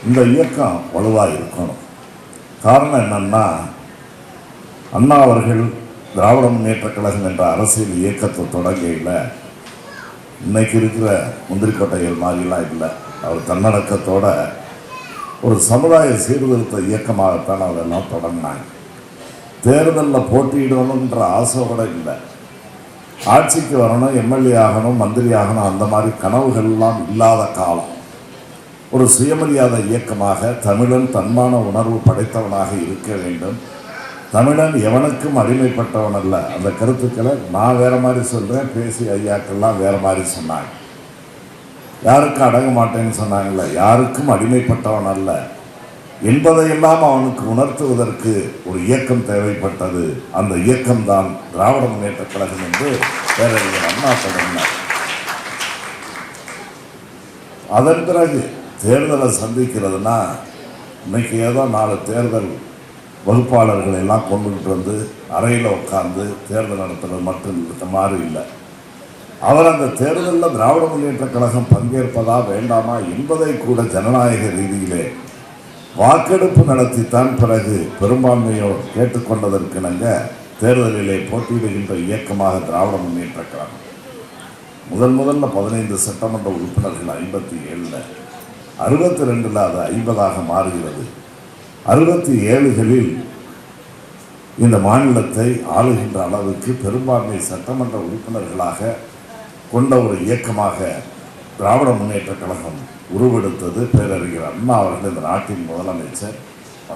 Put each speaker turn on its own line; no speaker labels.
இந்த இயக்கம் வலுவாக இருக்கணும். காரணம் என்னன்னா, அண்ணா அவர்கள் திராவிட முன்னேற்ற கழகம் என்ற அரசியல் இயக்கத்தை தொடங்கையில் இன்னைக்கு இருக்கிற முந்திரிக்கோட்டைகள் மாதிரிலாம் இல்லை. அவர் தன்னடக்கத்தோட ஒரு சமுதாய சீர்திருத்த இயக்கமாகத்தான் அதெல்லாம் தொடங்கினாங்க. தேர்தலில் போட்டியிடணுன்ற ஆசை கூட இல்லை. ஆட்சிக்கு வரணும், எம்எல்ஏ ஆகணும், மந்திரி ஆகணும், அந்த மாதிரி கனவுகள்லாம் இல்லாத காலம். ஒரு சுயமரியாதை இயக்கமாக தமிழன் தன்மான உணர்வு படைத்தவனாக இருக்க வேண்டும். தமிழன் எவனுக்கும் அடிமைப்பட்டவன் அல்ல. அந்த கருத்துக்களை நான் வேற மாதிரி சொல்கிறேன், பேசி ஐயாக்கள்லாம் வேற மாதிரி சொன்னாங்க. யாருக்கும் அடங்க மாட்டேன்னு சொன்னாங்கல்ல, யாருக்கும் அடிமைப்பட்டவன் அல்ல என்பதையெல்லாம் அவனுக்கு உணர்த்துவதற்கு ஒரு இயக்கம் தேவைப்பட்டது. அந்த இயக்கம்தான் திராவிட முன்னேற்ற கழகம் என்று பேரறிஞர் அண்ணா தொடங்கினார். அதன் பிறகு தேர்தலை சந்திக்கிறதுனா, இன்னைக்கு ஏதோ 4 தேர்தல் வகுப்பாளர்கள் எல்லாம் கொண்டுகிட்டு வந்து அறையில் உட்கார்ந்து தேர்தல் நடத்துறது மட்டும் இருக்க மாதிரி இல்லை. அவர் அந்த தேர்தலில் திராவிட முன்னேற்ற கழகம் பங்கேற்பதா வேண்டாமா என்பதை கூட ஜனநாயக ரீதியிலே வாக்கெடுப்பு நடத்தித்தான் பிறகு பெரும்பான்மையோர் கேட்டுக்கொண்டதற்கிணங்க தேர்தலிலே போட்டியிடுகின்ற இயக்கமாக திராவிட முன்னேற்ற கழகம் முதல்ல 15 சட்டமன்ற உறுப்பினர்கள் 57, 62 அது 50ஆக மாறுகிறது. 67களில் இந்த மாநிலத்தை ஆளுகின்ற அளவுக்கு பெரும்பான்மை சட்டமன்ற உறுப்பினர்களாக கொண்ட ஒரு இயக்கமாக திராவிட முன்னேற்ற கழகம் உருவெடுத்தது. பேரறிஞர் அண்ணா அவர்கள் இந்த நாட்டின் முதலமைச்சர்.